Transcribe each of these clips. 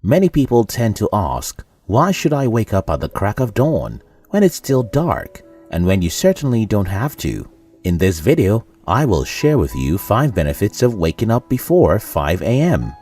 Many people tend to ask, why should I wake up at the crack of dawn when it's still dark and when you certainly don't have to? In this video, I will share with you 5 benefits of waking up before 5 a.m.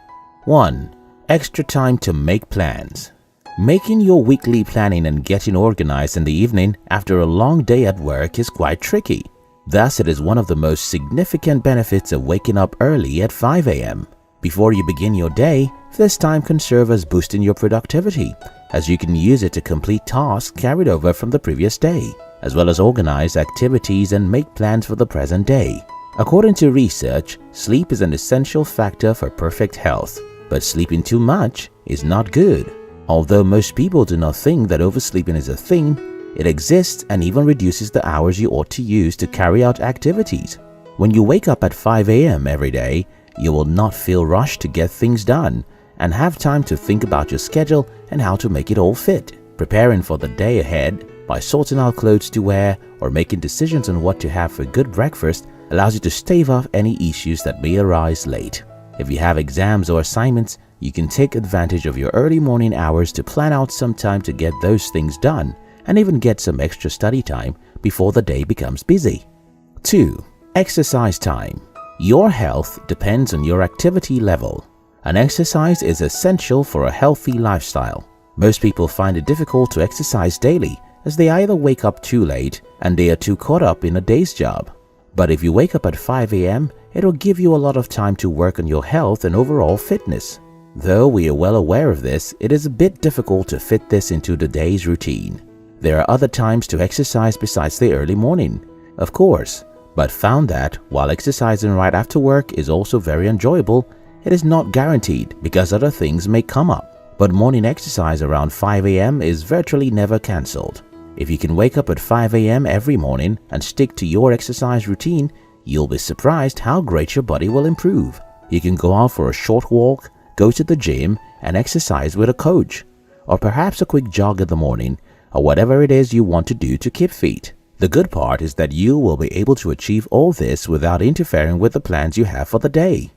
1. Extra time to make plans. Making your weekly planning and getting organized in the evening after a long day at work is quite tricky. Thus, it is one of the most significant benefits of waking up early at 5 a.m. Before you begin your day, this time can serve as boosting your productivity, as you can use it to complete tasks carried over from the previous day, as well as organize activities and make plans for the present day. According to research, sleep is an essential factor for perfect health, but sleeping too much is not good. Although most people do not think that oversleeping is a thing, it exists and even reduces the hours you ought to use to carry out activities. When you wake up at 5 a.m. every day, you will not feel rushed to get things done and have time to think about your schedule and how to make it all fit. Preparing for the day ahead by sorting out clothes to wear or making decisions on what to have for good breakfast allows you to stave off any issues that may arise late. If you have exams or assignments, you can take advantage of your early morning hours to plan out some time to get those things done and even get some extra study time before the day becomes busy. 2. Exercise time. Your health depends on your activity level, and exercise is essential for a healthy lifestyle. Most people find it difficult to exercise daily as they either wake up too late and they are too caught up in a day's job. But if you wake up at 5 a.m., it'll give you a lot of time to work on your health and overall fitness. Though we are well aware of this, it is a bit difficult to fit this into the day's routine. There are other times to exercise besides the early morning, of course, but found that while exercising right after work is also very enjoyable, it is not guaranteed because other things may come up. But morning exercise around 5 a.m. is virtually never cancelled. If you can wake up at 5 a.m. every morning and stick to your exercise routine, you'll be surprised how great your body will improve. You can go out for a short walk, go to the gym and exercise with a coach, or perhaps a quick jog in the morning, or whatever it is you want to do to keep fit. The good part is that you will be able to achieve all this without interfering with the plans you have for the day.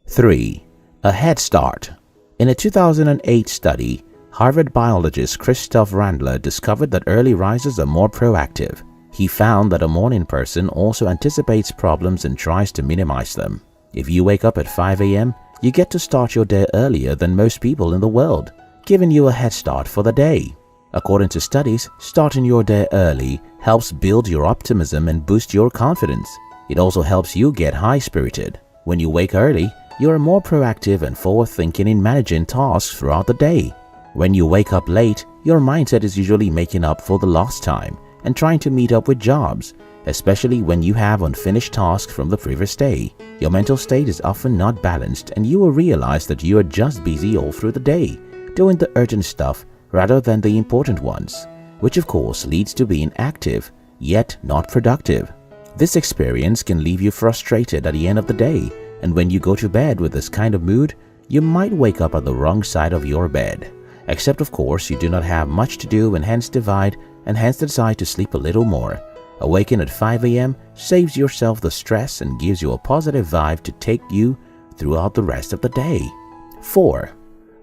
3. A head start. In a 2008 study, Harvard biologist Christoph Randler discovered that early risers are more proactive. He found that a morning person also anticipates problems and tries to minimize them. If you wake up at 5 a.m., you get to start your day earlier than most people in the world, giving you a head start for the day. According to studies, starting your day early helps build your optimism and boost your confidence. It also helps you get high-spirited. When you wake early, you are more proactive and forward-thinking in managing tasks throughout the day. When you wake up late, your mindset is usually making up for the lost time and trying to meet up with jobs, especially when you have unfinished tasks from the previous day. Your mental state is often not balanced and you will realize that you are just busy all through the day, doing the urgent stuff rather than the important ones, which of course leads to being active, yet not productive. This experience can leave you frustrated at the end of the day, and when you go to bed with this kind of mood, you might wake up on the wrong side of your bed. Except of course you do not have much to do and hence decide to sleep a little more. Awaken at 5 a.m. saves yourself the stress and gives you a positive vibe to take you throughout the rest of the day. 4.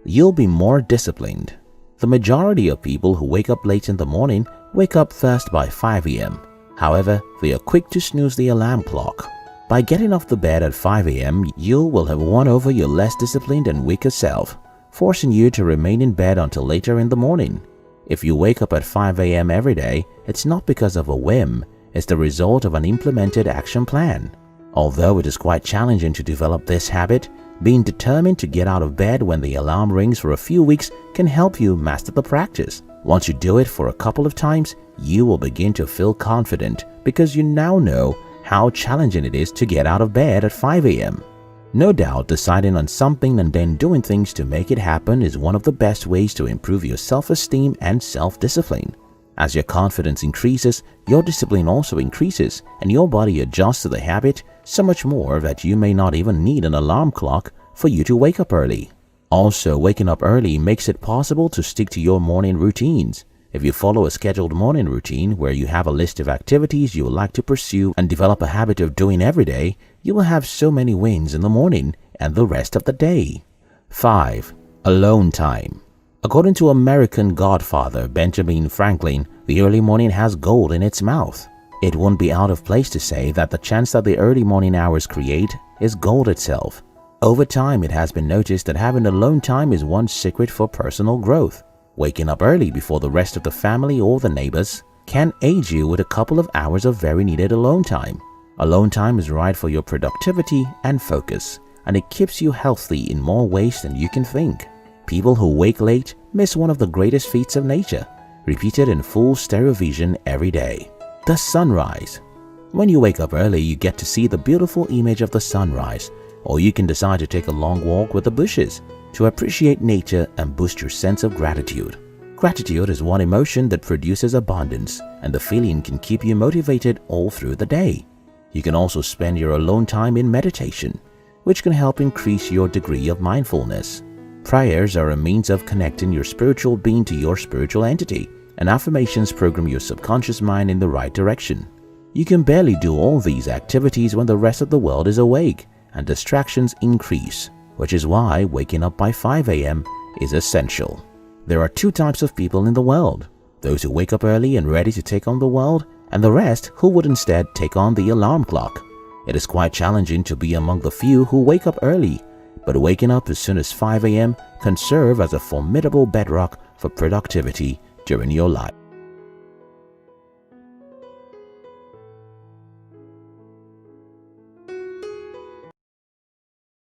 You'll be more disciplined. The majority of people who wake up late in the morning wake up first by 5 a.m. However, they are quick to snooze the alarm clock. By getting off the bed at 5 a.m., you will have won over your less disciplined and weaker self, forcing you to remain in bed until later in the morning. If you wake up at 5 a.m. every day, it's not because of a whim, it's the result of an implemented action plan. Although it is quite challenging to develop this habit, being determined to get out of bed when the alarm rings for a few weeks can help you master the practice. Once you do it for a couple of times, you will begin to feel confident because you now know how challenging it is to get out of bed at 5 a.m. No doubt deciding on something and then doing things to make it happen is one of the best ways to improve your self-esteem and self-discipline. As your confidence increases, your discipline also increases and your body adjusts to the habit so much more that you may not even need an alarm clock for you to wake up early. Also, waking up early makes it possible to stick to your morning routines. If you follow a scheduled morning routine where you have a list of activities you would like to pursue and develop a habit of doing every day, you will have so many wins in the morning and the rest of the day. 5. Alone time. According to American godfather Benjamin Franklin, the early morning has gold in its mouth. It won't be out of place to say that the chance that the early morning hours create is gold itself. Over time, it has been noticed that having alone time is one secret for personal growth. Waking up early before the rest of the family or the neighbors can aid you with a couple of hours of very needed alone time. Alone time is right for your productivity and focus, and it keeps you healthy in more ways than you can think. People who wake late miss one of the greatest feats of nature, repeated in full stereo vision every day. The sunrise. When you wake up early, you get to see the beautiful image of the sunrise, or you can decide to take a long walk with the bushes to appreciate nature and boost your sense of gratitude. Gratitude is one emotion that produces abundance, and the feeling can keep you motivated all through the day. You can also spend your alone time in meditation, which can help increase your degree of mindfulness. Prayers are a means of connecting your spiritual being to your spiritual entity, and affirmations program your subconscious mind in the right direction. You can barely do all these activities when the rest of the world is awake and distractions increase, which is why waking up by 5 a.m. is essential. There are two types of people in the world: those who wake up early and ready to take on the world, and the rest who would instead take on the alarm clock. It is quite challenging to be among the few who wake up early, but waking up as soon as 5 a.m. can serve as a formidable bedrock for productivity during your life.